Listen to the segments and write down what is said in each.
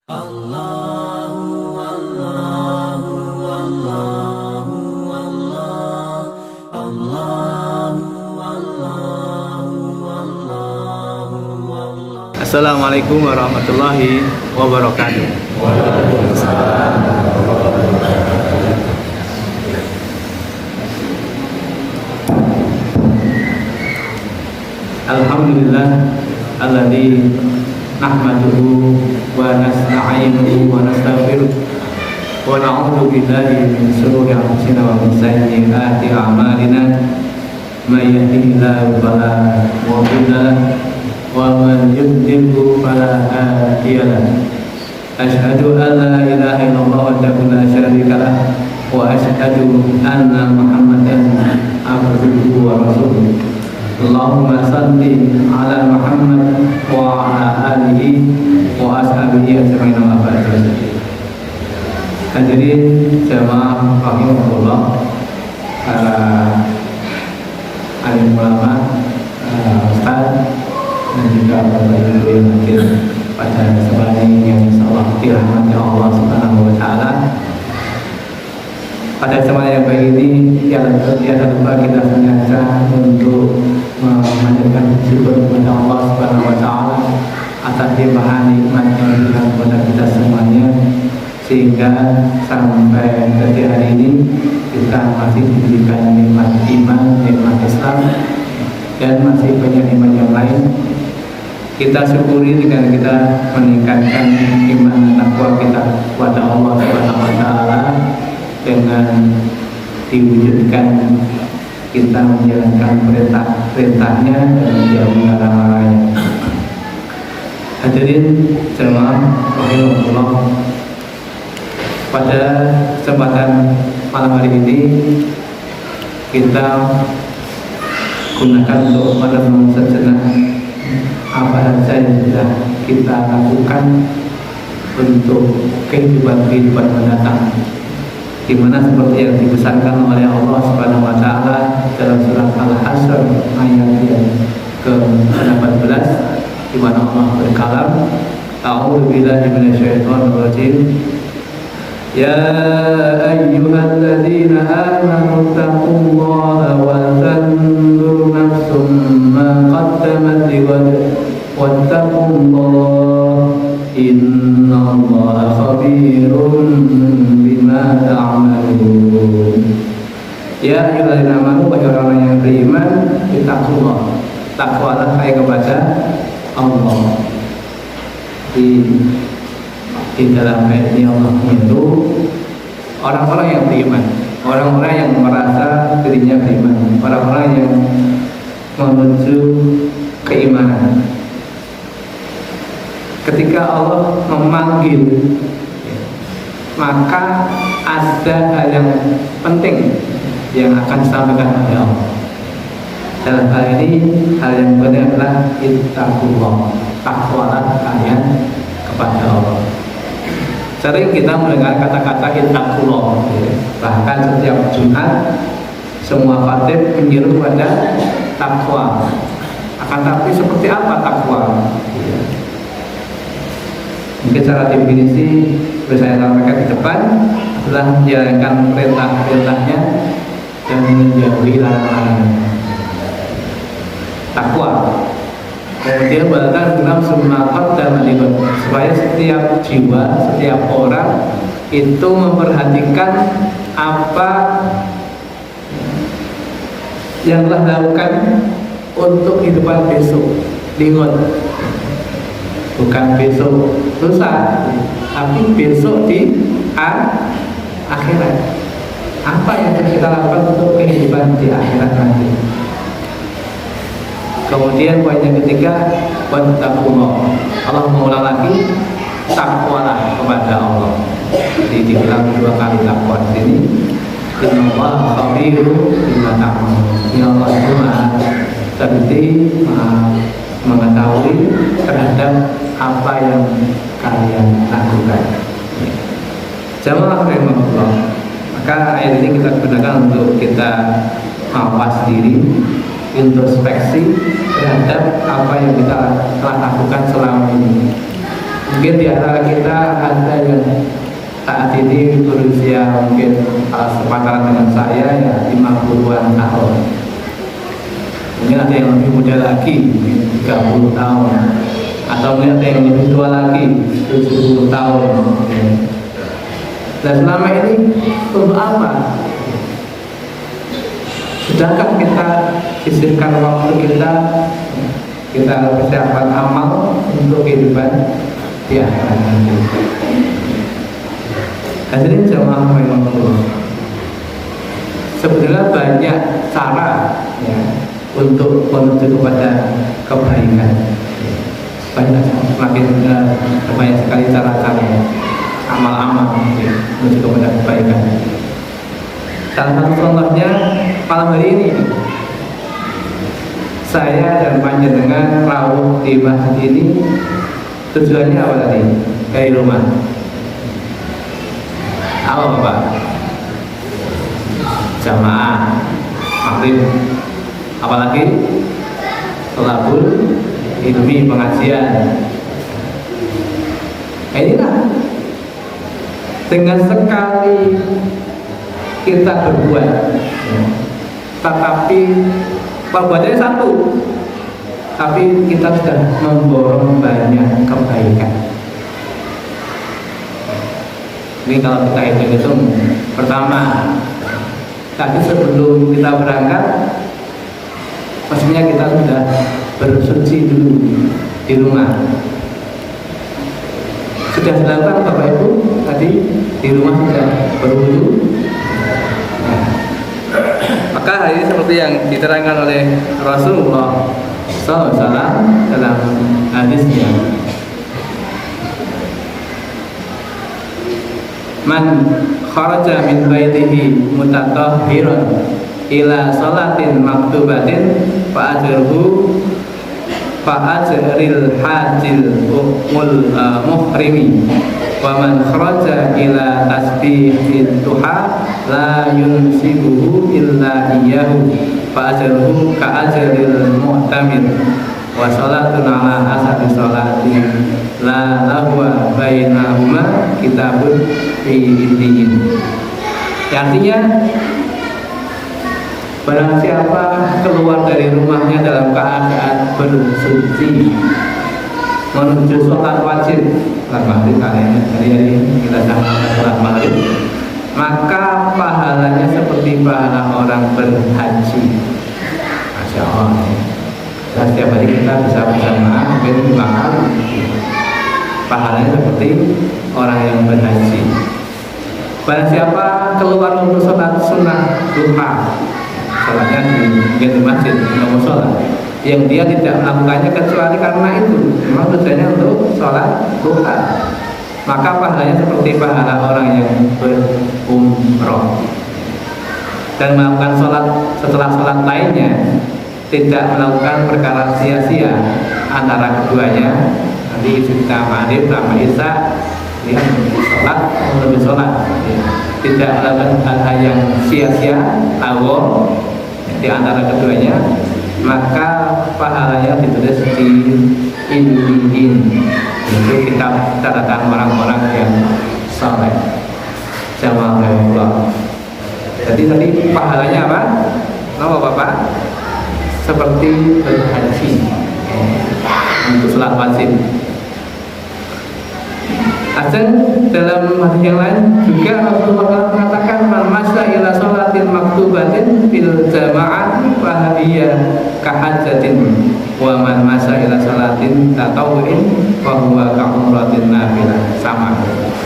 Assalamualaikum warahmatullahi wabarakatuh. Alhamdulillah alladzi nahmaduhu wa nasta'inuhu wa nastaghfiruh wa na'udzu billahi min shururi anfusina wa min sayyiati a'malina may yahdihillahu fala mudilla lahu wa man yudlilhu fala hadiya lahu. Asyhadu an la ilaha illallah wahdahu la syarika lahu wa asyhadu anna Muhammadan abduhu wa rasuluh. Allahumma salli ala Muhammad wa ala alihi wa ashabihi ajma'in wa ba'd. Hadirin jamaah rahimahullah, para alim ulama, ustaz dan juga bapak ibu yang hadir pada kesempatan ini yang insyaallah dirahmati Allah Subhanahu wa taala. Pada kesempatan yang baik ini tiada lupa kita sengaja untuk memanjatkan syukur kepada Allah Subhanahu wa taala atas limpahan nikmat yang diberikan kepada kita semuanya, sehingga sampai detik hari ini kita masih diberikan nikmat iman, nikmat Islam, dan masih banyak nikmat yang lain. Kita syukuri dengan kita meningkatkan iman dan takwa kita kepada Allah Subhanahu wa taala dengan diwujudkan kita menjalankan perintahnya dan menjauhi larangan-larangannya. Hadirin jemaah rahimahullah, pada kesempatan malam hari ini kita gunakan untuk merenung sejenak apa saja yang sudah kita lakukan untuk kehidupan mendatang, di mana seperti yang dipesankan oleh Allah Subhanahu wa taala dalam surat Al-Hasyr ayat yang ke-18, di mana Allah berkalam, A'udzu billahi minasyaitonir rajim. Ya ayyuhalladzina amanu taqullaha wa tanzur nafsum ma qaddamat lighad wattaqullaha innallaha khabirun bima ta'malun. Ya ayyuhalladzina amanu, bagi orang yang beriman, ittaqullah, takwalah kepada Allah. Di dalam ayat ini Allah menyuruh orang-orang yang beriman, orang-orang yang merasa dirinya beriman, orang-orang yang menuju keimanan. Ketika Allah memanggil, maka ada hal yang penting yang akan disampaikan oleh Allah. Dalam hal ini, hal yang benar adalah ittaqullah, takwalah kalian kepada Allah. Sering kita mendengar kata-kata ittaqullah, bahkan setiap Jumat semua khatib menyuruh pada takwa. Akan tapi seperti apa takwa? Mungkin secara definisi boleh saya sampaikan di depan adalah menjalankan perintah-perintahnya dan menjauhi larangan-larangannya. Takwa. Kemudian bahkan dalam semangat dan melibat, supaya setiap jiwa, setiap orang itu memperhatikan apa yang telah dilakukan untuk kehidupan besok. Lihat, bukan besok lusa, tapi besok di akhirat. Apa yang kita lakukan untuk kehidupan di akhirat nanti? Kemudian poin yang ketiga, wattaqullah. Allah mengulang lagi, takwalah kepada Allah. Jadi dibilang dua kali takwa di sini. Innallaha khabirun bima ta'malun. Ya Allah itu Maha teliti, Maha mengetahui terhadap apa yang kalian lakukan. Jamaah rahimahullah, maka ayat ini kita gunakan untuk kita mawas diri, introspeksi terhadap apa yang kita telah lakukan selama ini. Mungkin di antara kita ada yang saat ini berusia mungkin sepantaran dengan saya ya 50-an tahun. Mungkin ada yang lebih muda lagi, 30 tahun, atau mungkin ada yang lebih tua lagi, 70 tahun. Dan selama ini untuk apa? Sedangkan kita sisihkan waktu kita persiapan amal untuk kehidupan di akhirat nanti. Hadirin jamaah rahimahullah, sebenarnya banyak cara ya, untuk menuju kepada kebaikan. Banyak sekali cara-cara amal-amal ya, menuju kepada kebaikan. Salah satu contohnya malam hari ini saya dan panjenengan rawuh di masjid ini tujuannya apa tadi? Dari rumah. Apa Bapak? Jamaah maghrib, apalagi thalabul ilmi, pengajian. Inilah dengan sekali kita berbuat, tetapi perbuatannya satu, tapi kita sudah memborong banyak kebaikan. Ini kalau kita hitung-hitung, pertama, tadi sebelum kita berangkat, pastinya kita sudah bersuci dulu di rumah. Sudah dilakukan Bapak Ibu tadi di rumah sudah berwudu. Nah, maka hari ini seperti yang diterangkan oleh Rasulullah SAW dalam hadisnya, man kharaja min baitihi mutatahhiran ila salatin maktubatin fa ajril hajil muhrimi wa man kharaja ila tasbihid duha la yunsibuhu illa iyyahu fa ajruhu ka ajril mu'tamir wa salatun ala asadi salati la lahwa bainahuma kitabun fi illiyin. Artinya barang siapa keluar dari rumahnya dalam keadaan bersuci menuju sholat wajib, sholat maghrib kalian hari-hari ini kita sama sholat maghrib, maka pahalanya seperti pahala orang berhaji. Masya Allah. Dan setiap hari kita bisa berjamaah mungkin 5 kali, pahalanya seperti orang yang berhaji. Barang siapa keluar untuk sholat sunnah duha, sholatnya di masjid, mau sholat, yang dia tidak melakukannya kecuali karena itu, memang tujuannya untuk sholat duha, maka pahalanya seperti pahala orang yang berumroh. Dan melakukan sholat setelah sholat lainnya, tidak melakukan perkara sia-sia antara keduanya. Nanti kita maghrib sama isya, ya, sholat lebih sholat, ya. Tidak melakukan hal-hal yang sia-sia, awal di antara keduanya, maka pahalanya ditulis di illiyin. Itu kita catatan orang-orang yang saleh. Jamaah Allah. Jadi tadi pahalanya apa? Nama Bapak? Seperti berhaji untuk sholat wajib. Asal dalam hadis yang lain juga Rasulullah mengatakan man masya ila sholatin maktubatin fil jamaah fa hiya kahajatin wa man masya ila sholatin tatawwu'in fa huwa ka umratin nafilah. Sama.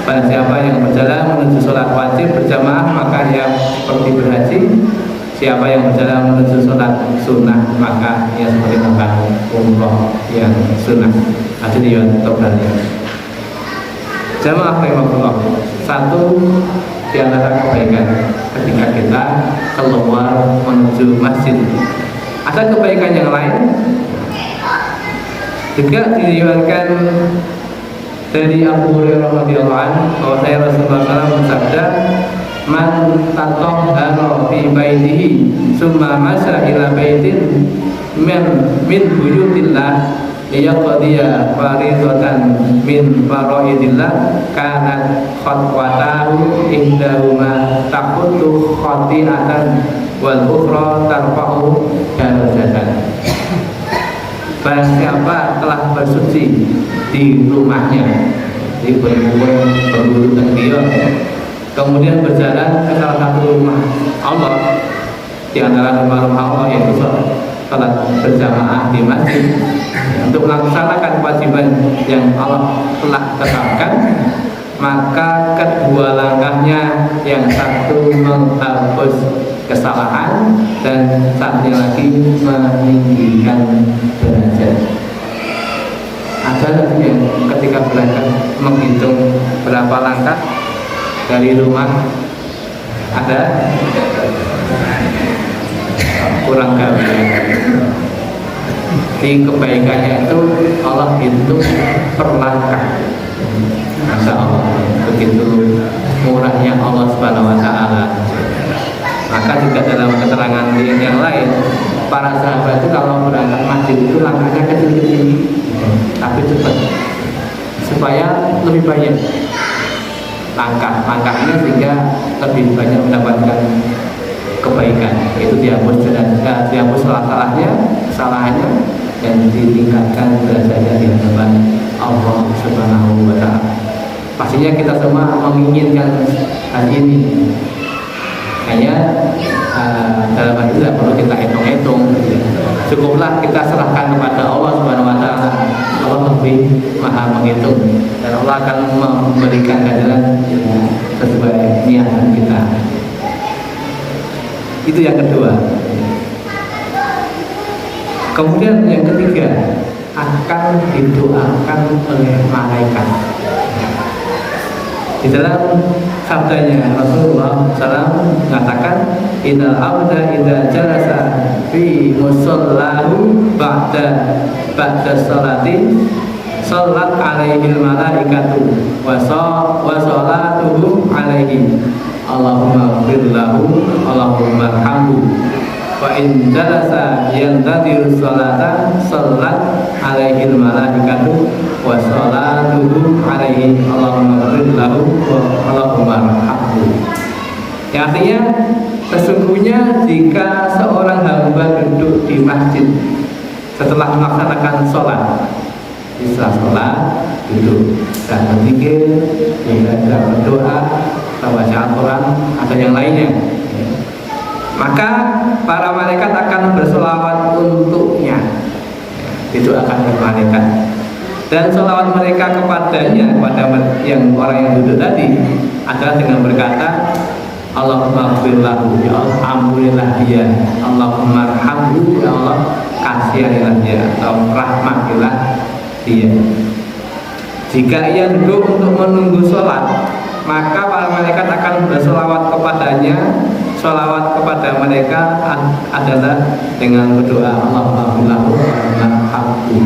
Pada siapa yang berjalan menuju sholat wajib berjamaah maka ia seperti berhaji. Siapa yang berjalan menuju sholat sunnah maka ia seperti melakukan umroh yang sunnah. Hadis riwayat Tabrani. Jamaah rahimahullah, satu di antara kebaikan ketika kita keluar menuju masjid. Ada kebaikan yang lain juga diriwayatkan dari Abu Hurairah radhiyallahu anhu bahwa Rasulullah SAW bersabda, man tatahhara fi baitihi summa masya ila baitin min buyutillah liyaqdiya faridatan min faraidillah kanat khatwatahu indahuma taqutu khati'atan wal ukhra tarfa'u darajatan. Barang siapa telah bersuci di rumahnya, di berwudu dan dia, kemudian berjalan ke salah satu rumah Allah di antara rumah-rumah Allah, yaitu salat berjamaah di masjid untuk melaksanakan kewajiban yang Allah telah tetapkan, maka kedua langkahnya, yang satu menghapus kesalahan dan satunya lagi meninggikan derajat. Ada lagi yang ketika berangkat menghitung berapa langkah dari rumah, ada kurang lebih. Di kebaikannya itu Allah hitung per langkah. Masya Allah, begitu murahnya Allah Subhanahu Wa Taala. Maka juga dalam keterangan yang lain, para sahabat itu kalau berangkat masjid itu langkahnya kecil-kecil, tapi cepat, supaya lebih banyak langkahnya sehingga lebih banyak mendapatkan kebaikan. Itu dihapus kesalahannya dan ditingkatkan derajatnya di hadapan Allah Subhanahu Wa Taala. Pastinya kita semua menginginkan hal ini. Hanya dalam hal itu tidak perlu kita hitung-hitung. Cukuplah kita serahkan kepada Allah Subhanahu Wa Taala. Allah lebih maha menghitung dan Allah akan memberikan ganjaran sesuai niatan kita. Itu yang kedua. Kemudian yang ketiga, akan didoakan oleh malaikat. Di dalam sabdanya Rasulullah SAW mengatakan, innal abda idza jalasa fi musallahu ba'da salati salat alaihi malaikatu wa salatuhu alaihi Allahumma ighfir lahu Allahumma arhamhu. Wa in jalasa yantadiru salata salat alaihi malaikatu wa salatuhu alaihi Allahumma ighfir lahu wa Allahumma arhamhu. Yang artinya, sesungguhnya jika seorang hamba duduk di masjid setelah melaksanakan sholat, setelah sholat duduk dan berzikir, dan berdoa, baca Al-Quran atau yang lainnya, maka para malaikat akan bersolawat untuknya, didoakan oleh malaikat. Dan solawat mereka kepadanya, kepada yang orang yang duduk tadi, adalah dengan berkata, Allahumma ighfirlahu, ya Allah ampunilah dia, Allahumma arhamhu, ya Allah kasihanilah dia, atau rahmatilah dia. Jika ia duduk untuk menunggu sholat, maka para malaikat akan bersolawat kepadanya. Solawat kepada mereka adalah dengan berdoa, Allahumma ighfirlahu, Allahumma arhamhu.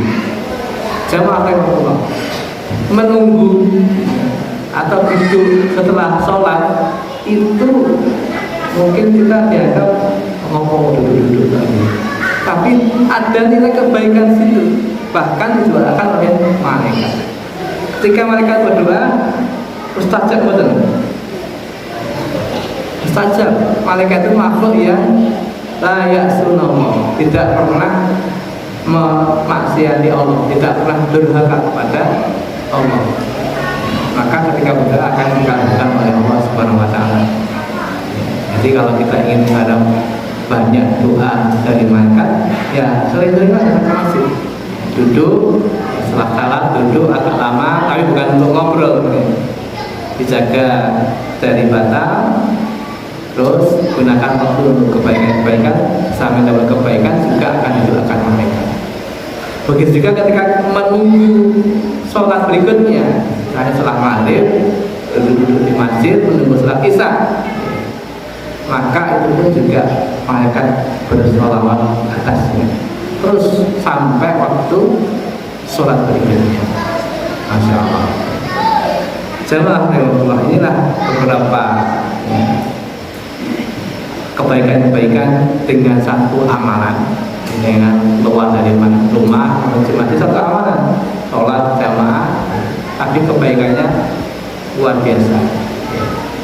Jamaah Allah, menunggu atau duduk setelah sholat itu mungkin kita dianggap ngomong duduk-duduk lagi, tapi ada nilai kebaikan situ, bahkan didoakan oleh malaikat. Ketika malaikat berdoa, mustajab betul. Mustajab, malaikat itu makhluk yang la ya'sunallah, tidak pernah memaksiati Allah, tidak pernah durhaka kepada Allah. Maka ketika berdoa akan dikabulkan oleh Allah Subhanahu Wa Taala. Jadi kalau kita ingin mengharap banyak doa dari malaikat, ya sering-seringlah datang ke masjid, duduk setelah salat, duduk agak lama, tapi bukan untuk ngobrol, dijaga dari batal. Terus gunakan waktu untuk kebaikan-kebaikan, sambil dapat kebaikan juga akan didoakan malaikat. Begitu juga ketika menunggu sholat berikutnya, setelah maghrib duduk di masjid menunggu sholat isya, maka itu pun juga malaikat bersolawat atasnya, terus sampai waktu sholat berikutnya. Masya Allah. Jemaah Allah, inilah beberapa kebaikan-kebaikan dengan satu amalan. dengan keluar dari rumah menikmati satu amalan sholat jamaah, tapi kebaikannya luar biasa,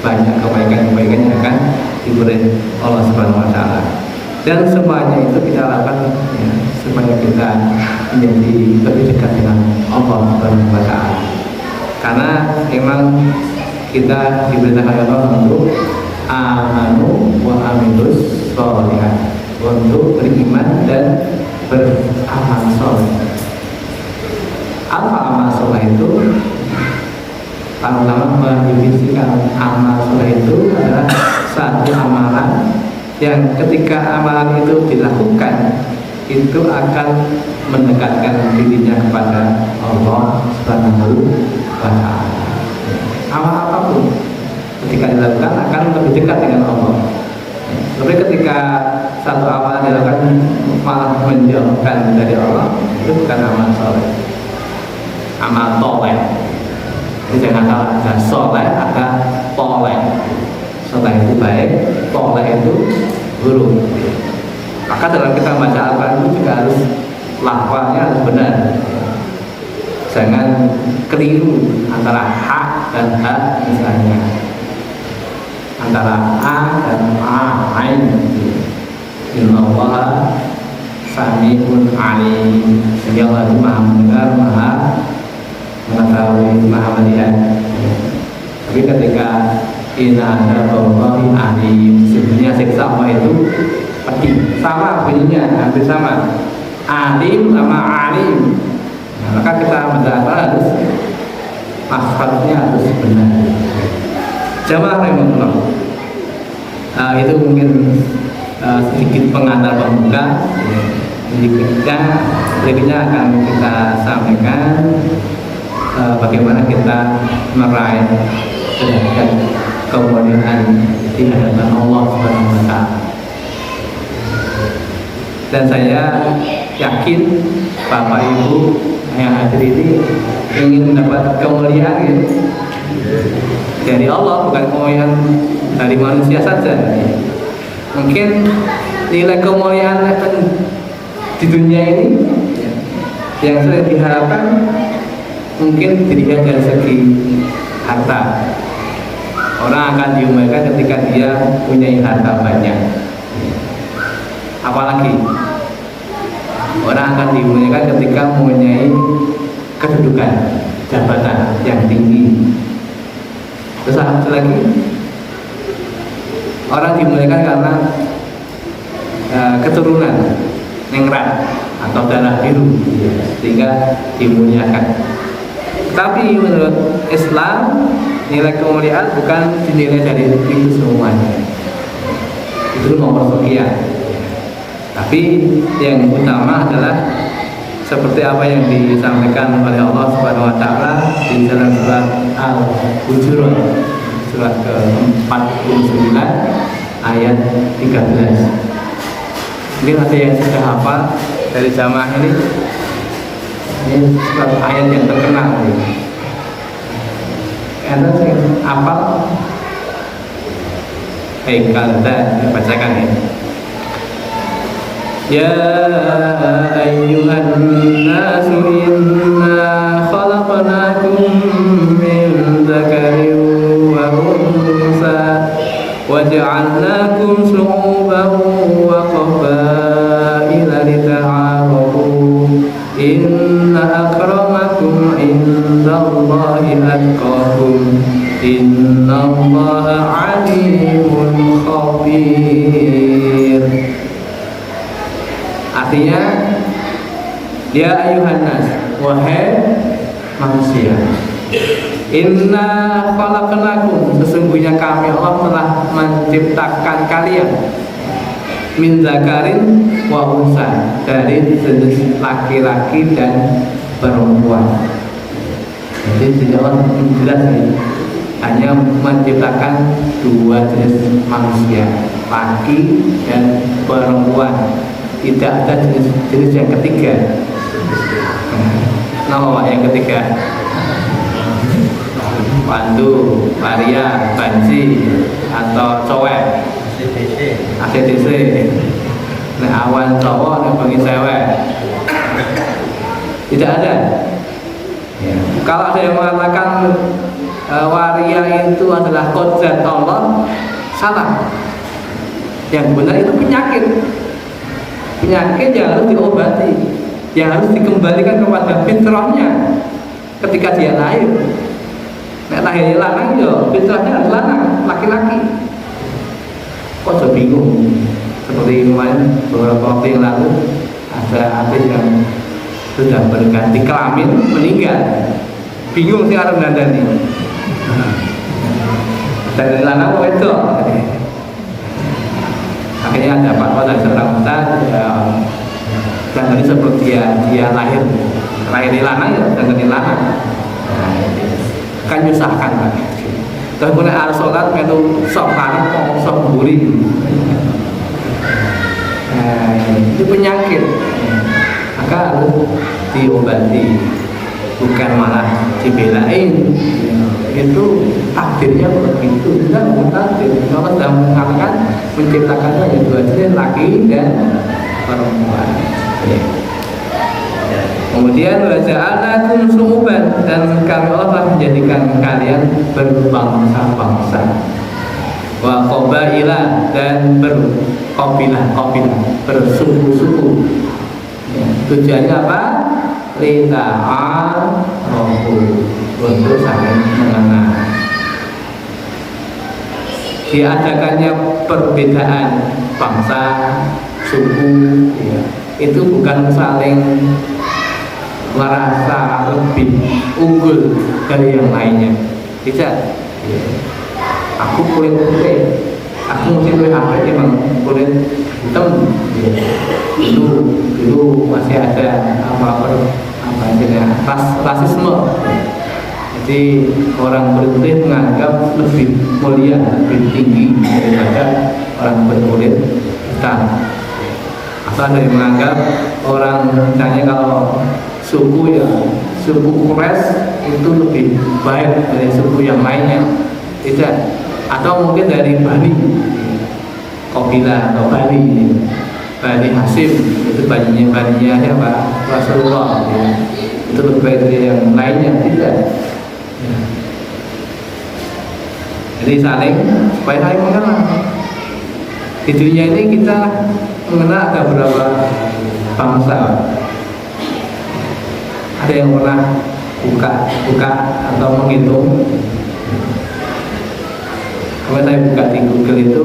banyak kebaikan-kebaikan yang akan diberi Allah Subhanahu Wa Taala. Dan semuanya itu kita lakukan ya, supaya kita menjadi lebih dekat dengan Allah Subhanahu Wa Taala. Karena memang kita diberitakan Allah untuk amanu wa amilus sholihat, untuk beriman dan beramal soleh. Apa amal soleh itu? Para ulama mendefinisikan amal soleh itu adalah satu amalan yang ketika amalan itu dilakukan itu akan mendekatkan dirinya kepada Allah Subhanahu wa Ta'ala. Amal apapun ketika dilakukan akan lebih dekat dengan Allah. Tapi ketika satu amal dilakukan malah menjauhkan dari Allah, itu bukan amal soleh, amal toleh. Jadi jangan salah, ada soleh, ada toleh. Soleh itu baik, toleh itu buruk. Maka dalam kita baca Al-Quran itu juga harus lafalnya harus benar. Jangan keliru antara hak dan hak misalnya, antara a dan ain. Innallaha sami'un alim. Dia Allah itu maha mendengar, maha mengetahui, maha melihat. Tapi ketika inna Allahi alim, sebenarnya siksa Allah itu pedih, sama bunyinya, hampir sama. Alim sama alim. Nah, maka kita mendapat harus makhrajnya harus benar. Jamaah rahimahullah. Itu mungkin sedikit pengantar pembuka. Berikutnya akan kita sampaikan bagaimana kita meraih derajat kemuliaan di hadapan Allah Subhanahu wa Ta'ala. Dan saya yakin Bapak Ibu yang hadir ini ingin mendapat kemuliaan ya, dari Allah, bukan kemuliaan dari manusia saja. Mungkin nilai kemuliaan di dunia ini yang sering diharapkan mungkin dilihat dari segi harta. Orang akan diumumikan ketika dia punya harta banyak. Apalagi orang akan dimuliakan ketika mempunyai kedudukan jabatan yang tinggi. Terus satu lagi, orang dimuliakan karena keturunan ningrat atau darah biru, sehingga dimuliakan. Tapi menurut Islam, nilai kemuliaan bukan dinilai dari itu semuanya. Itu nomor sekian. Tapi yang utama adalah seperti apa yang disampaikan oleh Allah Subhanahu wa Ta'ala di dalam surat Al-Hujurat, surat ke-49 ayat 13. Ini ada yang sudah hafal dari jamaah ini. Ini surat ayat yang terkenal. Ada yang hafal? Kalau kita bacakan ya. Ya ayyuhan nasu inna khalaqnakum min dzakarin wa unsa wa ja'alnakum syu'uban wa qabaila lita'arafu inna akramakum indallahi atqakum innallaha 'alimun khabir. Artinya, ya ayuhan nas, wahai manusia, inna khalaqnakum, sesungguhnya kami Allah telah menciptakan kalian min zakarin wa unsa, dari jenis laki-laki dan perempuan. Jadi tidak jelas ini, hanya menciptakan dua jenis manusia, laki dan perempuan. Tidak ada jenis yang ketiga. Nama yang ketiga, pandu, varia, banci, atau cowek, ACDC. Nah, awan cowok dan bagi cewek tidak ada. Ya. Kalau ada yang mengatakan waria itu adalah kodrat Allah, salah. Yang benar itu penyakit yang harus diobati, yang harus dikembalikan kepada fitrahnya ketika dia lahir. Nah, lahirnya lanang ya fitrahnya harus lanang, laki-laki. Kok jadi bingung? Seperti kemarin beberapa waktu yang lalu ada artis yang sudah berganti kelamin meninggal, bingung sih orang dandani. Dan lanang kok itu? Akhirnya ada fatwa dari seorang ustaz dan tadi seperti dia lahir di lanang ya dan di lanang. Nah, kan nyusahkan kan. Terus kemudian harus sholat melu sok lanang kok sok buri. Itu penyakit, maka harus diobati, bukan malah dibelain. Itu takdirnya begitu, tidak bukan takdir. Allah sudah mengatakan menciptakannya hanya dua jenis, laki dan perempuan. Kemudian waja'alnakum syu'uban, dan kami Allah telah menjadikan kalian berbangsa-bangsa, wa qabaila, dan berqabilah, bersuku-suku. Tujuannya apa? Lita'arafu, untuk saling mengenal. Diadakannya perbedaan bangsa, suku, ya, itu bukan saling merasa lebih unggul dari yang lainnya. Tidak. Ya. Aku kulit putih, aku mesti kulit apa? Emang kulit hitam. Ya. Dulu masih ada rasisme. Jadi orang berkulit menganggap lebih mulia, lebih tinggi daripada orang berkulit hitam. Atau ada yang menganggap orang, misalnya kalau suku Quraisy itu lebih baik dari suku yang lainnya. Tidak. Atau mungkin dari Bani Qabilah atau Bani Hasyim, itu baninya siapa? Rasulullah, ya. Itu lebih baik dari yang lainnya. Tidak. Ya. Jadi supaya saling mengenal. Di dunia ini kita mengenal ada berapa bangsa. Ada yang pernah buka atau menghitung. Kalau saya buka di Google itu,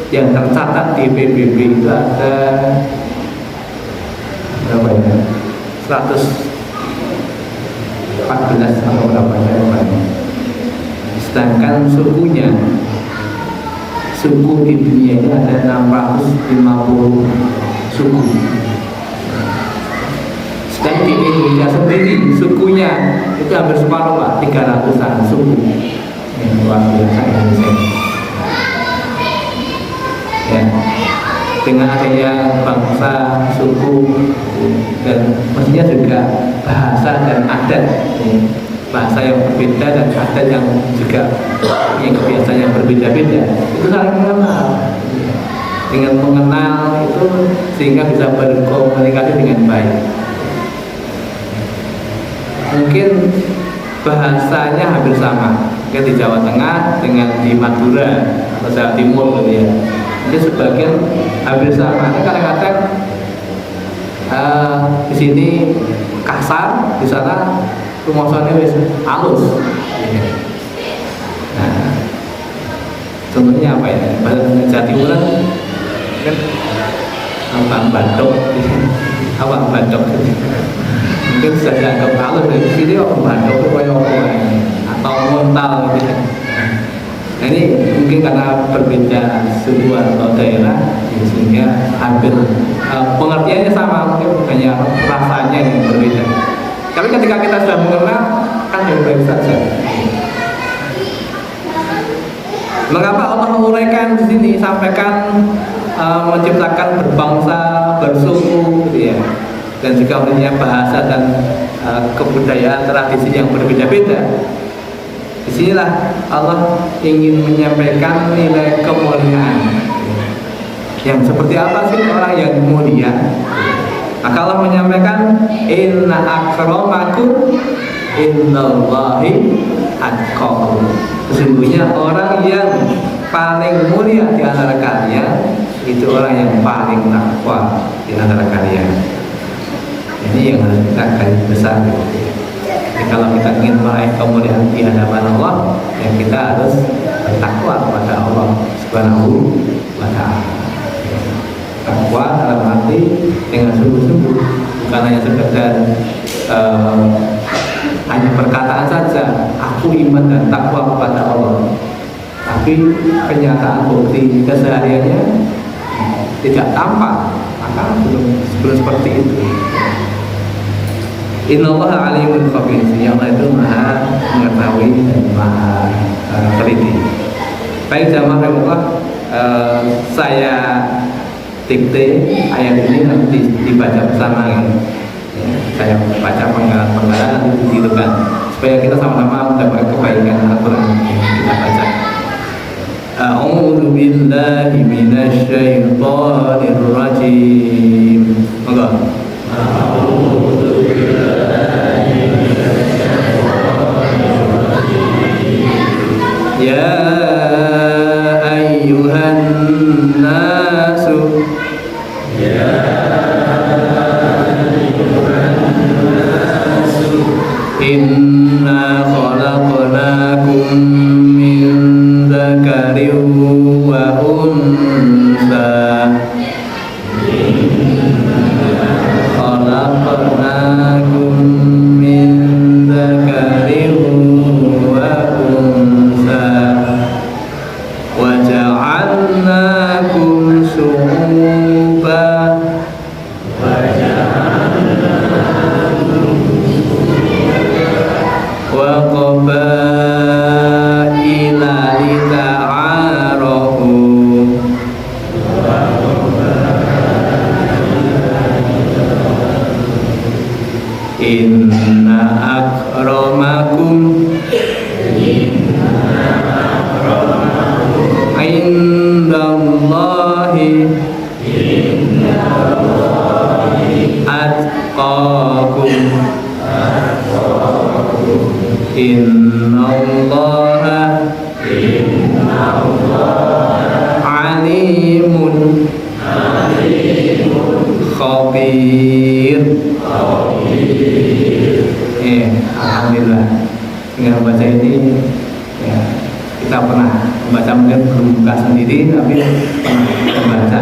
yang tercatat di PBB itu ada berapa ya? 114 atau berapa ya? Sedangkan suku di dunia ini ada 650 suku. Sedangkan di Indonesia sendiri sukunya itu hampir separuh Pak, 300-an suku. Yang luar biasa Indonesia. Ya, dengan adanya bangsa, suku, dan mestinya juga bahasa dan adat, ya. Bahasa yang berbeda dan adat yang juga punya kebiasaan yang berbeda-beda, itu saling mengenal. Dengan mengenal itu sehingga bisa berkomunikasi dengan baik. Mungkin bahasanya hampir sama, mungkin di Jawa Tengah dengan di Madura atau Jawa Timur gitu ya. Jadi sebagian hampir sama. Ini kadang-kadang di sini kasar, di sana rumosannya wis halus. Nah, contohnya apa ya? Bahasa Jawa Timur kan abang bandok, mungkin sudah dianggap halus. Di sini orang bandok itu kayak apa? Atau montal gitu. Nah, ini mungkin karena berbeda suku atau daerah, sehingga hampir pengertiannya sama, mungkin hanya rasanya yang berbeda. Tapi ketika kita sudah mengenal, kan baik-baik saja. Mengapa Allah menguraikan di sini, sampaikan menciptakan berbangsa, bersuku, gitu ya, dan juga punya bahasa dan kebudayaan, tradisi yang berbeda-beda. Disinilah Allah ingin menyampaikan nilai kemuliaan Yang seperti apa sih orang yang mulia? Maka Allah menyampaikan inna akramakum indallahi atqakum. Sesungguhnya orang yang paling mulia di antara kalian itu orang yang paling takwa di antara kalian. Ini yang harus kita garis besar. Jadi kalau kita ingin meraih kemuliaan di hadapan Allah, ya kita harus bertakwa kepada Allah Subhanahu wa Ta'ala. Takwa dalam arti dengan sungguh-sungguh, bukan hanya sekedar hanya perkataan saja aku iman dan takwa kepada Allah, tapi kenyataan bukti kesehariannya tidak tampak, maka belum seperti itu. Innallaha alimun khabir, yang Allah itu maha mengetahui dan maha teliti. Baik jamaah Allah, saya dikte ayat ini nanti dibaca bersama ya. Saya baca penggalan nanti ditirukan supaya kita sama-sama mendapat kebaikan Al-Quran yang kita baca. A'udzu billahi minasy syaithanir rajim. Monggo. A'udzu billahi minasy syaitonir rajim. Ya ayyuhan nasu, ya ayyuhan nasu, inna khalaqnakum min dzakarin wa unsa, khalaqnakum min dzakarin wa unsa wa ja'alnakum syu'uban wa qabaila lita'arafu. Inna akramakum indallahi atqakum. Innallaha alimun khabir. Alhamdulillah dengan membaca ini ya, kita pernah membaca, mungkin belum buka sendiri tapi pernah membaca.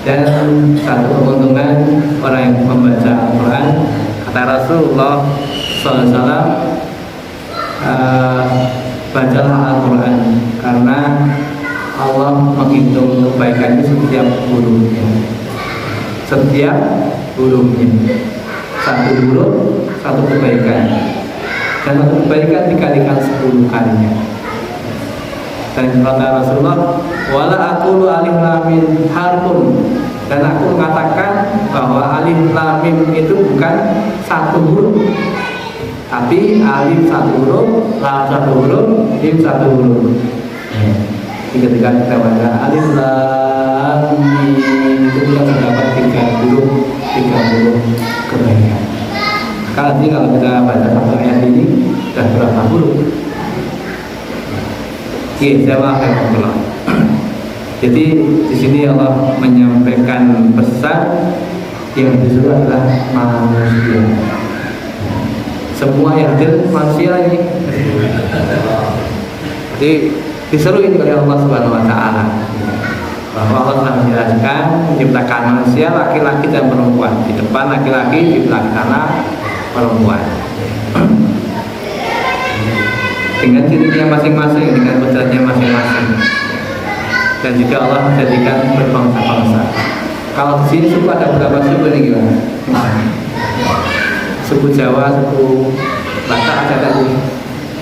Dan satu keuntungan orang yang membaca Al-Quran, kata Rasulullah SAW, bacalah Al-Quran karena Allah menghitung kebaikan itu setiap hurufnya. Setiap hurufnya, satu huruf satu kebaikan, dan satu kebaikan dikalikan 10 kalinya. Dan kata Rasulullah, wala aqulu alif lam mim harfun, dan aku mengatakan bahwa alif lam mim itu bukan satu huruf, tapi alif satu huruf, lam satu huruf, mim satu huruf. Ketika kita baca alif lam mim itu kita terdapat 30 kebaikan. Kalau kita baca satu ayat ini sudah berapa huruf? Jawab Allah. Jadi di sini Allah menyampaikan pesan yang disuruh adalah manusia. Semua yang hadir manusia ini. Jadi disuruh ini oleh Allah Subhanahu Wa Taala. Bahwa Allah telah menjelaskan menciptakan manusia laki-laki dan perempuan. Di depan laki-laki, di belakang kanan perempuan. Dengan cirinya masing-masing, dengan kodratnya masing-masing. Dan juga Allah menjadikan berbangsa-bangsa. Kalau di sini suku ada berapa suku ini gimana? Suku Jawa, suku Batak ada tadi,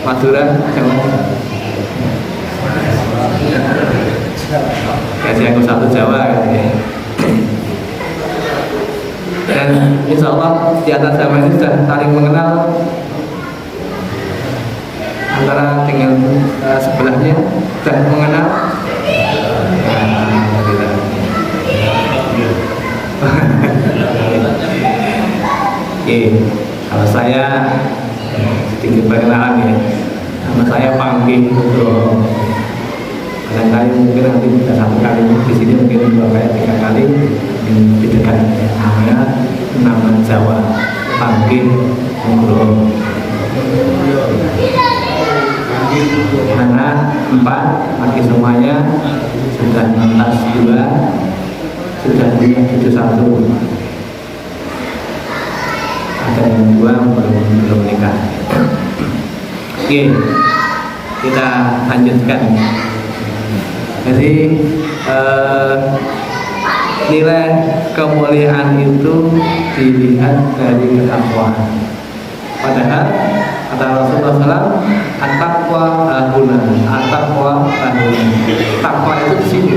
Madura, Jawa. Kasih aku satu Jawa ya. Dan insya Allah di atas zaman ini sudah saling mengenal antara dengan sebelahnya, sudah mengenal. Oke, kalau saya sedikit perkenalan ya. Nama saya Panggi Nugroho. Kadang-kadang mungkin nanti tidak satu kali di sini, mungkin 2 kali 3 kali di dekat namanya nama Jawa Panggi Nugroho. Anak 4, laki semuanya sudah 16 bulan, sudah punya cucu 1. Ada yang 2 belum nikah. Oke, kita lanjutkan. Jadi nilai kemuliaan itu dilihat dari ketakwaan. Padahal kata Rasulullah SAW, at-taqwa hahuna, at-taqwa hahuna. Takwa itu di sini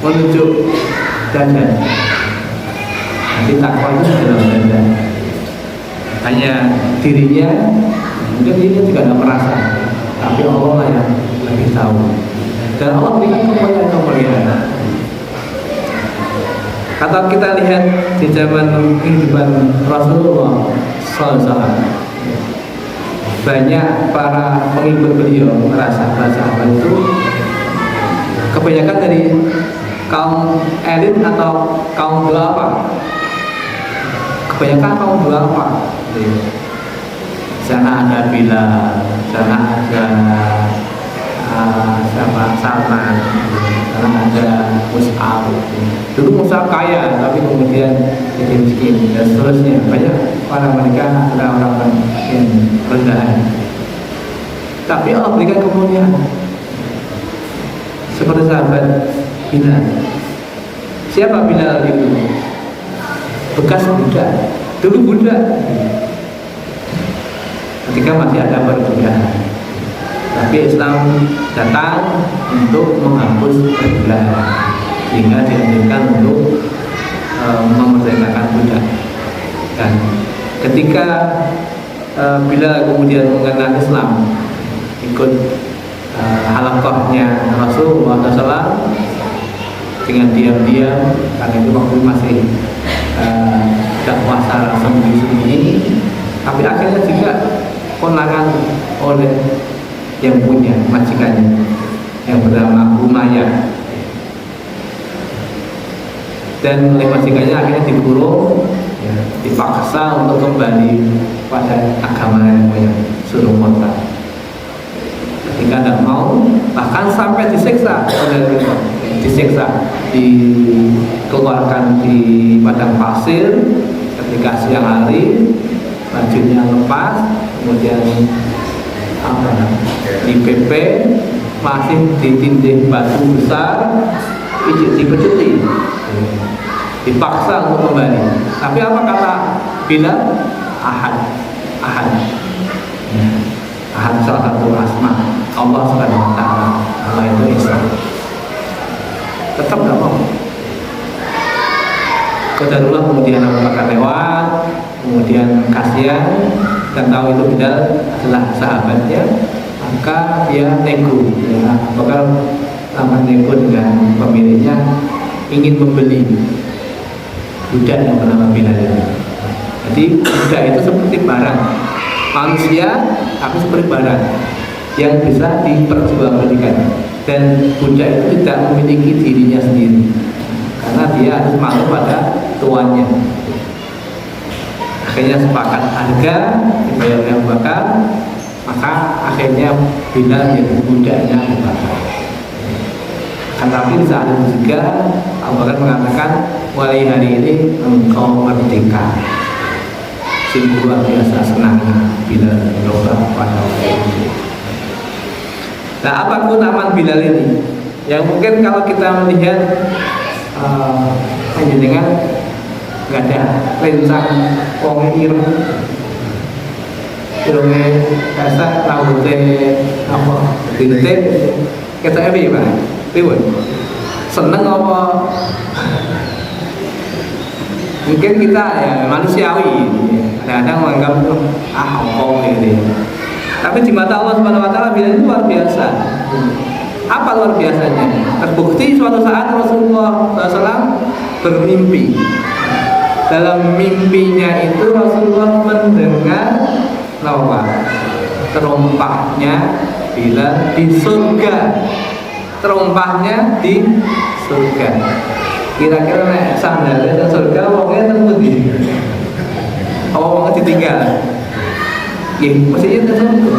menunjuk dada. Jadi takwa itu di dalam dada. Hanya dirinya, mungkin dirinya juga tidak merasa, tapi Allah lah yang lebih tahu. Dan Allah berikan kemuliaan. Kalau kita lihat di zaman kehidupan Rasulullah SAW, banyak para pengikut beliau merasa sahabat itu kebanyakan dari kaum elit atau kaum duafa. Kebanyakan kaum duafa. Sana ada Bilal, sana ada Salman, sana ada Mus'ab. Dulu Mus'ab kaya, tapi kemudian jadi miskin dan seterusnya. Banyak para mereka adalah orang-orang yang rendahan. Tapi Allah berikan kemuliaan. Seperti sahabat Bilal. Siapa Bilal itu? Bekas budak. Dulu budak. Ketika masih ada perbudakan, tapi Islam datang untuk menghapus perbudakan, sehingga dianjurkan untuk memerdekakan budak. Dan ketika bila kemudian mengenal Islam, ikut halaqahnya Rasulullah SAW dengan diam-diam, karena itu waktu masih dakwah secara sembunyi-sembunyi, tapi akhirnya juga konangan oleh yang punya majikannya yang bernama Umayyah, dan oleh majikannya akhirnya dikurung, ya, dipaksa untuk kembali pada agama yang punya, suruh murtad. Ketika tidak mau, bahkan sampai disiksa oleh mereka, disiksa, dikeluarkan di padang pasir ketika siang hari, bajunya lepas, kemudian DPP masih ditindih batu besar, dipecuti, dipaksa untuk kembali. Tapi apa kata Bilal? Ahad, Ahad, Ahad salah satu asma Allah Subhanahu Wa Taala. Allah itu Esa. Tetap nggak mau. Qadarullah kemudian Abu Bakar lewat, kemudian kasihan dan tahu itu Bilal adalah sahabatnya, maka dia nego, ya, bakal nego dengan pemiliknya, ingin membeli budak yang bernama Bilal ini. Jadi budak itu seperti barang manusia, tapi seperti barang yang bisa diperjualbelikan, dan budak itu tidak memiliki dirinya sendiri karena dia harus malu pada tuannya. Akhirnya sepakat harga, dibayar oleh Abu Bakar, maka akhirnya Bilal menjadi budaknya Abu Bakar. Tetapi di saat itu juga Abu Bakar mengatakan, mulai hari ini engkau merdeka. Sungguh luar biasa senangnya Bilal berubah pada waktu itu. Nah, apa keutamaan Bilal ini? Yang mungkin kalau kita melihat dengan nggak ada rencang wong ireng kasa laute apa dite kita evi Pak ribut seneng apa mungkin kita ya manusiawi kadang-kadang menganggap apa ini, tapi di mata Allah Subhanahu Wa Taala Bilal itu luar biasa. Apa luar biasanya? Terbukti suatu saat Rasulullah SAW bermimpi dalam mimpinya itu Rasulullah mendengar apa? Terompahnya Bilal di surga. Terompahnya di surga. Kira-kira nek sandalnya di surga wongnya temu di. Oh, wong ditinggal. Nggih, mestinya di surga.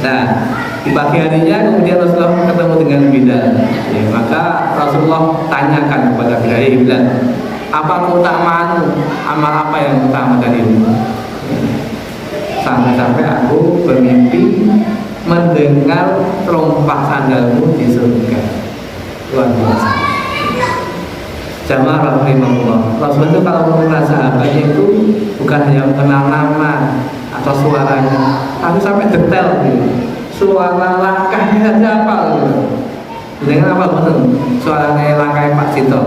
Nah, di pagi harinya kemudian Rasulullah ketemu dengan Bilal. Ya, maka Rasulullah tanyakan kepada Bilal, Bilal, apa keutamaan amal apa yang utama dari ini? Sampai-sampai aku bermimpi mendengar terompah sandalmu di surga. Luar biasa. Jamaah rahimahullah. Rasulullah itu kalau mengenal sahabatnya itu bukan hanya mengenal nama atau suaranya, tapi sampai detail gitu. Suara langkahnya saja apa gitu. Dengan apa betul? Suaranya langkah Pak Cito.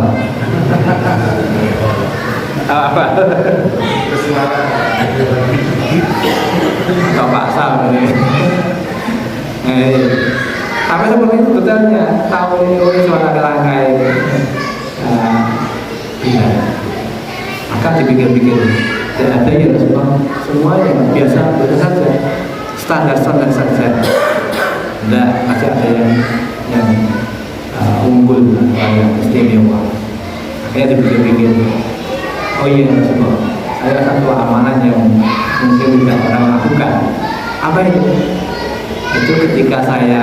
Apa? Pak Sam ini. Sampai seperti itu detailnya. Tahu ini suara langkah ini. Iya. Maka dipikir-pikir, tidak ada yang semua yang biasa saja, standar saja. Tidak ada yang unggul, yang istimewa. Akhirnya dipikir-pikir, oh iya Rasulullah, saya satu amanah yang mungkin tidak pernah lakukan. Apa itu? Itu ketika saya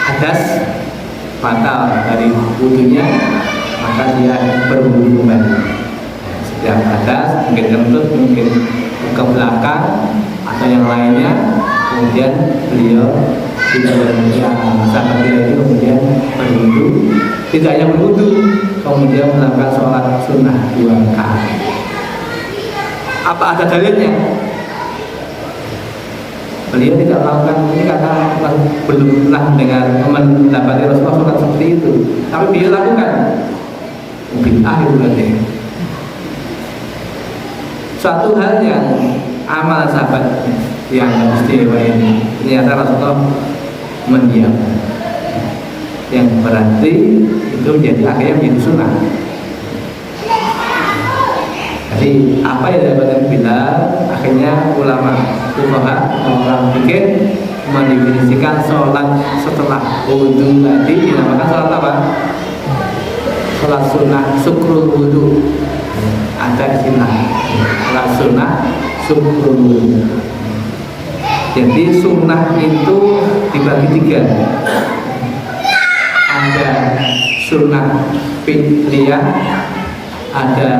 hadas batal dari wudunya, maka dia berwudu kembali. Setiap hadas, mungkin kentut, mungkin ke belakang atau yang lainnya, kemudian beliau tidak sahabat dia itu kemudian berwudu, tidak hanya berwudu, kemudian melakukan sholat sunnah 2 rakaat. Apa ada dalilnya? Beliau tidak melakukan ini karena belum pernah mendapati Rasulullah sholat seperti itu, tapi beliau lakukan. Bid'ah itu berarti suatu hal yang amal sahabat yang istimewa ini ternyata Rasulullah mendiam, yang berarti itu menjadi akhirnya menjadi sunnah. Jadi apa yang didapatkan Bilal, akhirnya ulama fuqaha, orang fikih mendefinisikan sholat setelah wudu tadi dinamakan sholat apa? Sholat sunnah syukrul wudu. Ada istilah sholat sunnah syukrul wudu. Jadi sunnah itu dibagi 3. Ada sunnah fi'liyah, ada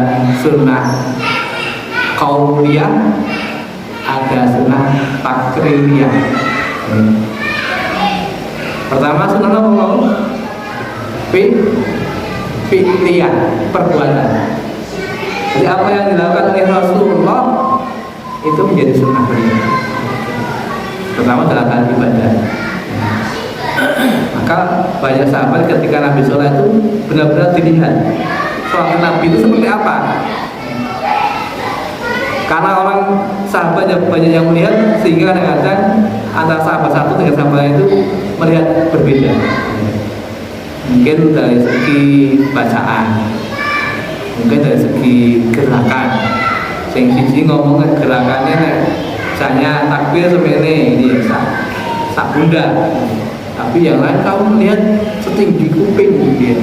sunnah qauliyah, ada sunnah takririyah. Pertama sunnah apa? Fi'liyah, perbuatan. Jadi apa yang dilakukan oleh Rasulullah itu menjadi sunnah beliau. Pertama dalam hal ibadah. Maka banyak sahabat ketika Nabi sholat itu benar-benar dilihat sholat Nabi itu seperti apa. Karena orang sahabat yang banyak yang melihat, sehingga kadang-kadang antara sahabat satu dengan sahabat lain itu melihat berbeda. Mungkin dari segi bacaan, mungkin dari segi gerakan. Sing siji ngomong gerakannya nek misalnya takbir semene ini sak bunda. Tapi yang lain kamu melihat setinggi kuping dia.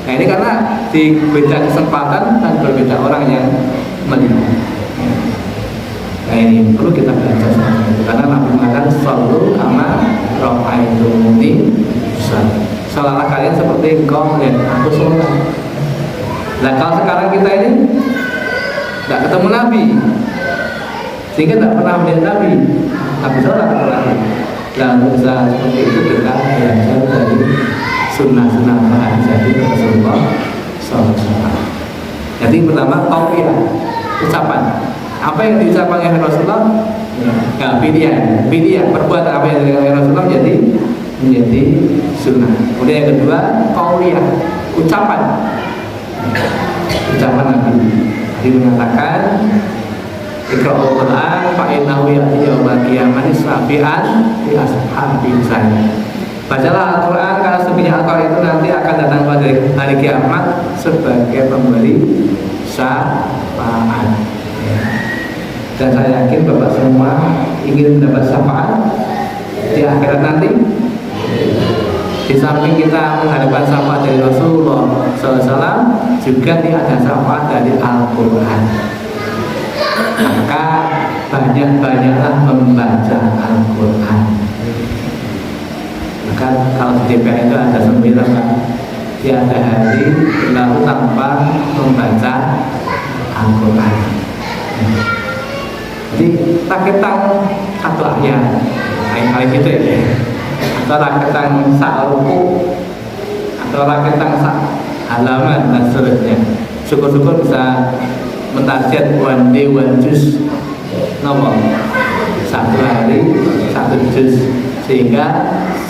Nah ini karena di beda kesempatan dan berbeda orang yang melihat. Nah ini perlu kita belajar karena Nabi mengatakan sallu kama ra'aitumuni usalli. Salatlah kalian seperti engkau melihat aku sholat. Nah kalau sekarang kita ini tidak ketemu Nabi, sehingga tidak pernah melihat Nabi sholat pernah. Dan usaha seperti itu kita belajar dari sunnah-sunnah hadis Rasulullah SAW. Jadi pertama qauliyah, ucapan. Apa yang diucapkan oleh Rasulullah? Ya, pilihan, perbuatan apa yang dilakukan oleh Rasulullah menjadi sunnah. Kemudian yang kedua qauliyah, ucapan Nabi. Dia mengatakan Iqra'ul Qur'an fa innahu ya'ti yaumil qiyamati safi'an fi ashabi saya. Bacalah Al-Quran, karena sesungguhnya Al-Quran itu nanti akan datang pada hari kiamat sebagai pemberi syafaat. Dan saya yakin Bapak semua ingin mendapat syafaat di akhirat nanti. Di samping kita mengharapkan syafaat dari Rasulullah SAW, juga ada syafaat dari Al-Quran. Maka banyak-banyaklah membaca Al-Quran. Maka kalau di DPR itu ada 9 kan, tiada hari berlalu tanpa membaca Al-Quran. Jadi raketang satu ayat, ayat gitu ya, atau raketang sa'ruku, atau raketang halaman dan seterusnya. Syukur-syukur bisa mentarget one day one juz, nomor 1 hari 1 juz, sehingga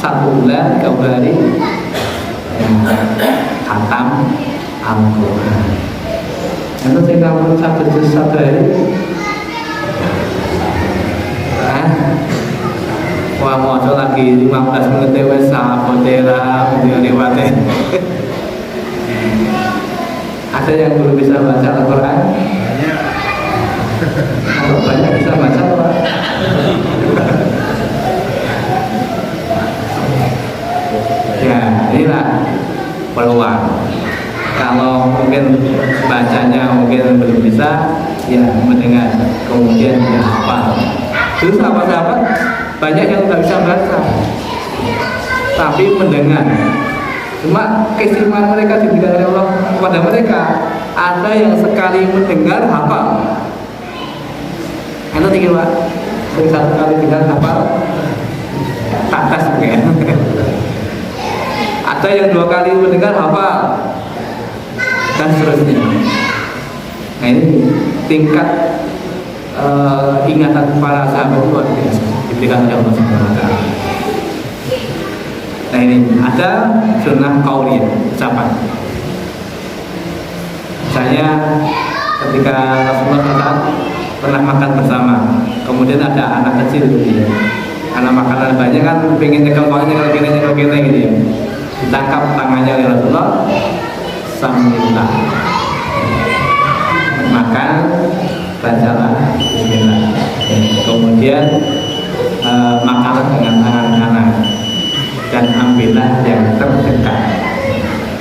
1 bulan 3 hari khatam Al-Quran. Itu sehingga 1 juz 1 hari. Wah, mau lagi 15 menit wes sapotera lewatnya. Ada yang belum bisa baca Al-Quran? Kalau banyak bisa baca Pak. Ya, inilah peluang. Kalau mungkin bacanya mungkin belum bisa, ya mendengar, kemudian ya hafal. Terus sahabat-sahabat banyak yang tidak bisa baca, tapi mendengar. Cuma keistimewaan mereka diberikan oleh Allah kepada mereka, ada yang sekali mendengar hafal. Enak tinggi Pak, satu kali dengar hafal, atas mungkin. Ada yang 2 kali mendengar hafal, dan seterusnya. Nah ini tingkat ingatan para sahabat luar biasa diberikan oleh Allah Subhanahu wa Ta'ala. Nah ini ada sunnah qauliyah, ucapan. Saya ketika Rasulullah SAW pernah makan bersama, kemudian ada anak kecil gitu ya, karena makanan banyak kan, pengen nyekel gini gitu ya, ditangkap tangannya oleh Rasulullah, sambillah makan, bacalah bismillah, kemudian makanlah dengan tangan kanan dan ambillah yang terdekat.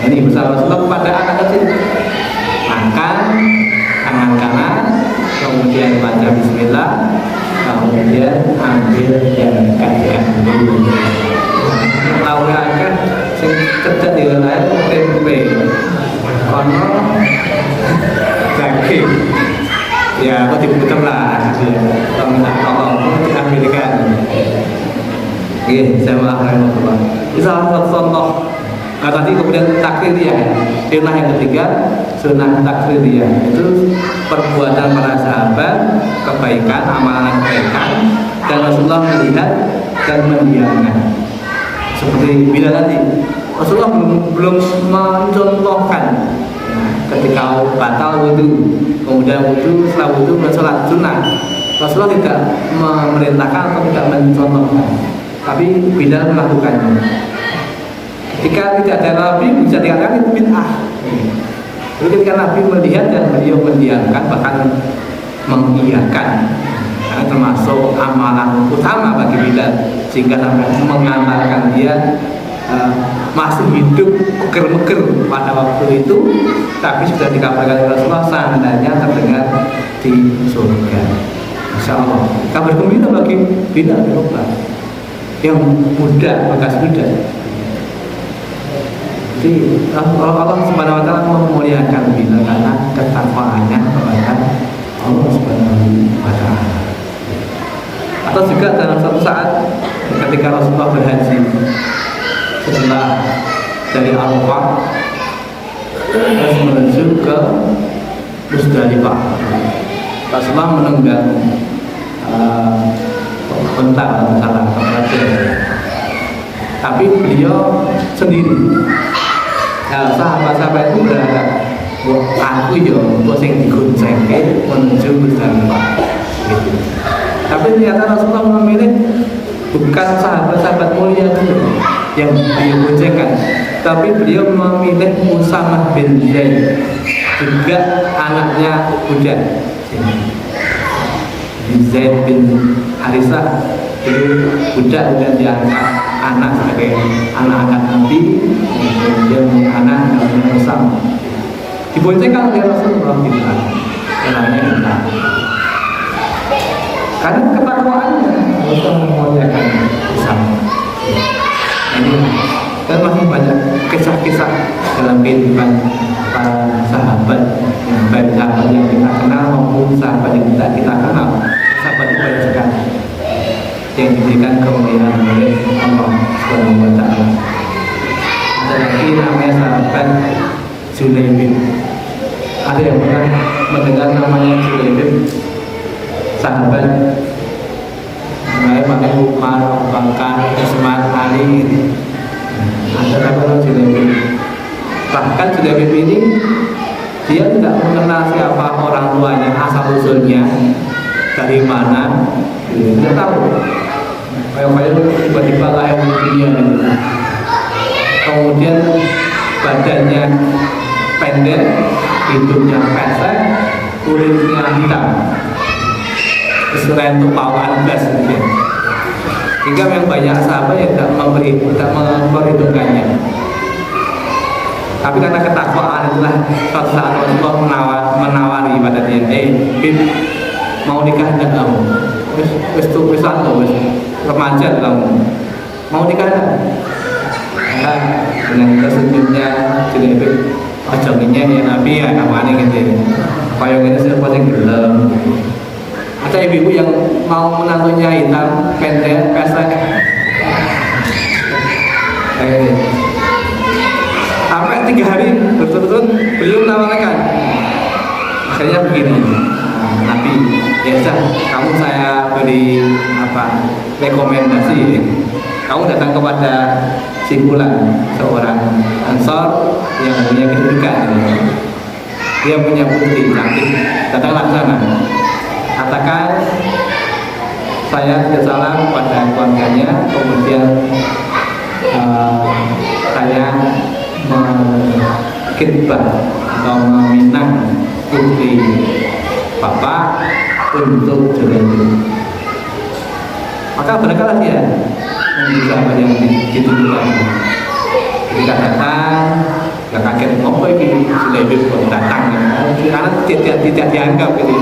Ini usaha Rasulullah kepada anak kecil, makan tangan kanan, kemudian baca bismillah, kemudian ambil yang dekat dulu. Tahu kan sing cedek di lain tempe ono daging. Ya, aku diputar lah, kalau minta tolong, diambilkan. Oke, saya mengakhiri Bapak. Ini salah satu contoh. Nah tadi kemudian takririyah, sunnah yang ketiga, sunnah takririyah itu perbuatan para sahabat, kebaikan, amalan kebaikan, dan Rasulullah melihat dan mendiamkan. Seperti bila tadi, Rasulullah belum mencontohkan. Ketika batal wudhu, kemudian wudhu, setelah wudhu sholat sunnah, Rasulullah tidak memerintahkan atau tidak mencontohkan, tapi Bilal melakukannya. Jika tidak ada Nabi, bisa dikatakan itu bid'ah. Jadi ketika Nabi melihat dan beliau mendiamkan, bahkan mengiyakan, karena termasuk amalan utama bagi Bilal, sehingga sampai mengantarkan dia masih hidup meger-meger pada waktu itu, tapi sudah dikabarkan oleh Rasulullah sandalnya terdengar di surga. Masya Allah, kabar gembira bagi Bilal bin Rabah yang muda, bekas muda. Jadi Allah Subhanahu wa Ta'ala memuliakan Bilal karena ketakwaannya kepada Allah Subhanahu wa Ta'ala. Atau juga dalam suatu saat ketika Rasulullah berhaji, setelah dari Arafah terus menuju ke Musdalifah, Rasulullah menunggang bentar salah tapi beliau sendiri. Nah, sahabat-sahabat itu berada, aku yo sing digoncengke menuju Musdalifah gitu. Tapi ternyata Rasulullah memilih bukan sahabat-sahabat mulia itu yang beliau boncengkan, tapi beliau memilih Usamah bin Zaid, juga anaknya budak Zaid bin Harisah. Jadi budak dan diangkat anak sebagai anak angkat Nabi, kemudian anak namanya Usamah diboncengkan oleh Rasulullah Bilal, namanya Bilal. Karena ketakwaannya Rasul memuliakan Usamah. Ini dan masih banyak kisah-kisah dalam kehidupan para sahabat, baik sahabat yang kita kenal maupun sahabat yang tidak kita kenal. Sahabat itu banyak sekali yang diberikan kemuliaan oleh Allah Subhanahu wa Ta'ala. Ada lagi namanya sahabat Julaibib. Ada yang pernah mendengar namanya Julaibib? Sahabat pakai Umar, Abu Bakar, Utsman, Ali. Ada namanya Julaibib. Bahkan Julaibib ini dia tidak mengenal siapa orang tuanya, asal usulnya dari mana, dia tidak tahu. Kayak tiba-tiba lahir di dunia gitu. Kemudian badannya pendek, hidungnya pesek, kulitnya hitam, selain untuk pawaan gas gitu. Hingga yang banyak sahabat yang tidak memperhitungkannya. Tapi karena ketakwaan itulah suatu saat Rasulullah menawari pada dia, Bib, mau nikah enggak kamu? Wis remaja kamu, mau nikah enggak? Nah, dengan tersenyumnya Julaibib, ojo ngenyek ya Nabi ya namanya gitu. Kayak gini siapa yang gelem. Ada ibu-ibu yang mau menantunya hitam, pendek, pesek. Sampai 3 hari berturut-turut beliau menawarkan. Akhirnya begini, Nabi, ya sudah, kamu saya beri rekomendasi. Kamu datang kepada si Fulan, seorang Ansor yang punya kedudukan. Dia punya putri cantik, datanglah ke sana. Katakan saya tidak salah pada keluarganya, kemudian saya mengkhidbah atau meminang putri bapak untuk Julaibib. Maka berkala dia menjadi apa yang dituduhkan. Ketika datang, gak kaget, apa ini Julaibib kok datang karena tidak dianggap gitu.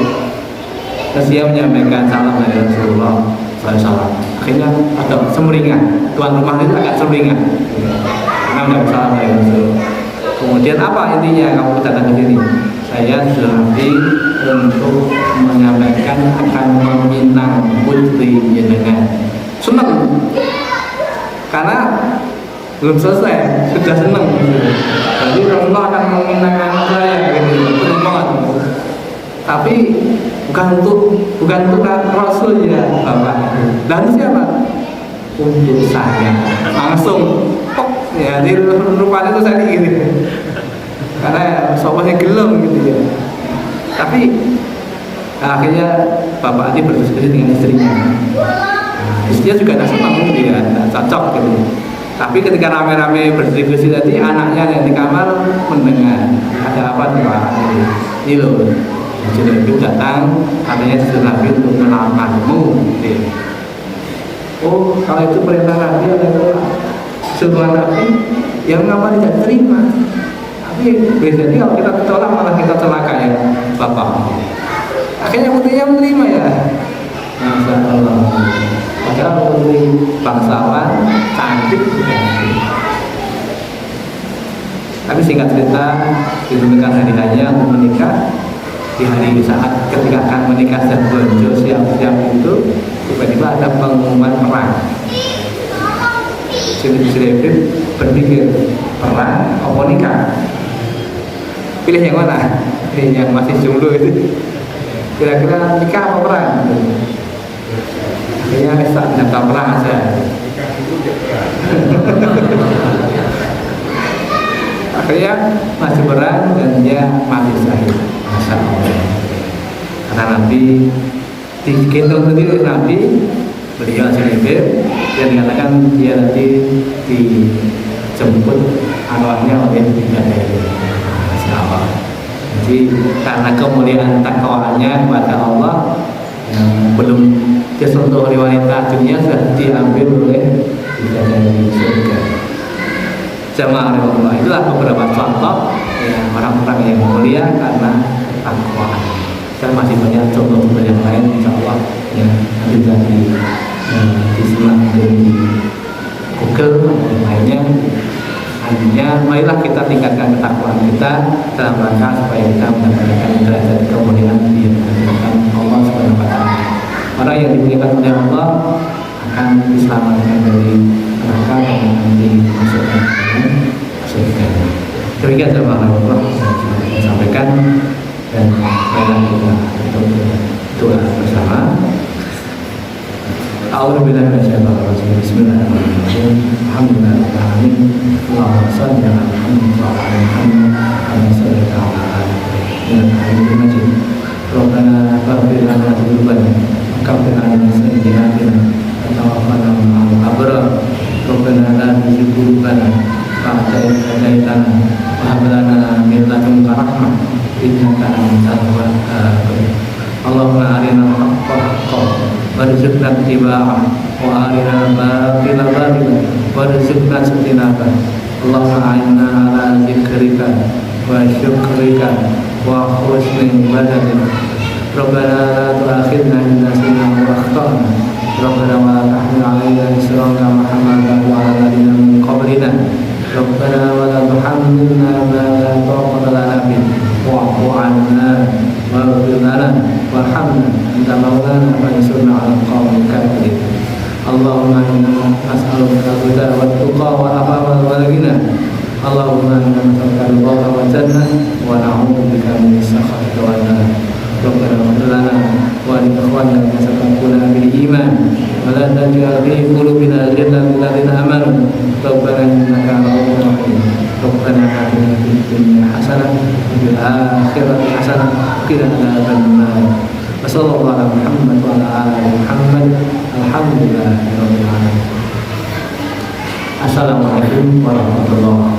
Terus dia menyampaikan salam dari Rasulullah SAW. Akhirnya ada semeringan, tuan rumah itu agak semeringan karena mendapat salam dari Rasulullah. Kemudian apa intinya kamu datang ke sini? Saya sudah nanti untuk menyampaikan akan meminang putri jenengan. Senang karena belum selesai, sudah senang. Jadi Rasulullah akan meminang anak saya gitu, senang banget. Tapi bukan untuk Rasul ya Bapak. Dan siapa? Untuk saya. Langsung ya di rupanya itu saya gitu. Karena soalnya gelem gitu ya. Tapi akhirnya Bapak ini berdiskusi dengan istrinya. Istrinya juga tidak senang dia, tidak cocok gitu. Tapi ketika rame-rame berdiskusi tadi, anaknya yang di kamar mendengar ada apa tuh Pak? Ini loh, Julaibib datang, katanya disuruh Nabi untuk melamarmu. Oh, kalau itu perintah Nabi adalah suruhan Nabi, yang mengapa tidak terima? Tapi biasanya kalau kita tolak malah kita celaka ya Bapak. Akhirnya putrinya menerima ya. Masya Allah. Padahal putri bangsawan cantik. Tapi singkat cerita ditentukan hari hanya untuk menikah. Di hari saat ketika akan menikah dan bonjo siap-siap itu tiba-tiba ada pengumuman perang. Julaibib berpikir perang apa nikah? Pilih yang mana? Pilih yang masih jomblo itu. Kira-kira nikah apa perang? Akhirnya saat daftar perang aja. Akhirnya masih perang dan dia mati syahid. Masya Allah. Karena Nabi digendong sendiri Nabi, beliau Julaibib yang dikatakan dia nanti dijemput arwahnya oleh bidadari. Masya Allah. Jadi karena kemuliaan takwaannya kepada Allah yang belum disentuh oleh wanita dunia sudah diambil oleh bidadari surga. Jamaah Allah, itulah beberapa contoh ya, orang-orang yang mulia karena takwa. Dan masih banyak contoh-contoh yang lain, insya Allah ya nanti disimak di Google dan yang lainnya. Artinya, marilah kita tingkatkan ketakwaan kita dalam rangka supaya kita mendapatkan derajat kemuliaan di hadapan Allah Subhanahu wa Ta'ala. Orang yang dimuliakan oleh Allah akan diselamatkan dari neraka dan nanti dimasukkan ke surga. Demikian jemaah Allah yang saya sampaikan, dan marilah kita untuk doa bersama. A'udzubillahi minasyaitonir rajim. Bismillahirrahmanirrahim. Alhamdulillahirabbil alamin. Allahumma shalli ala Muhammad wa ala ali Muhammad kama shallaita ala ali Ibrahim innaka Hamidum Majid. Rabbana ighfir lana dzunubana wa kaffir 'anna sayyi'atina wa tawaffana ma'al abrar. Rabbana la tuzigh qulubana ba'da idh hadaytana wa hab lana min ladunka rahmah innaka antal wahhab. Allahumma arina al-haqqa haqqan warzuqna ittiba'ah wa arina al-batila batilan warzuqna ijtinabah. Allahumma a'inna ala dzikrika wa syukrika wa husni ibadatika. Rabbana la tu'akhidna in nasina wa akhtana. Rabbana wa la tahmil 'alaina isran kama hamaltahu 'ala alladziina min qablina. Rabbana wa la tuhammilna ma la taqata lana bihi wa'fu 'anna waghfir lana warhamna anta maulana fansurna 'alal qaumil kafirin. Allahumma inna nas'aluka al-huda wat-tuqa wal 'afafa wal ghina. Allahumma inna nas'aluka al-ridha wal jannah wa na'udzu bika min as-sakhati wan nar. Rabbana ighfir lana wa li ikhwanina alladhina sabaquna bil iman wa la taj'al fi qulubina ghillan lil ladzina amanu. Rabbana innaka ra'ufur rahim. Rabbana atina fid dunya hasanah wa fil akhirati hasanah wa qina adzabannar. Wassallallahu ala Muhammad wa ala ali Muhammad. Alhamdulillahirabbil alamin. Assalamualaikum warahmatullahi wabarakatuh.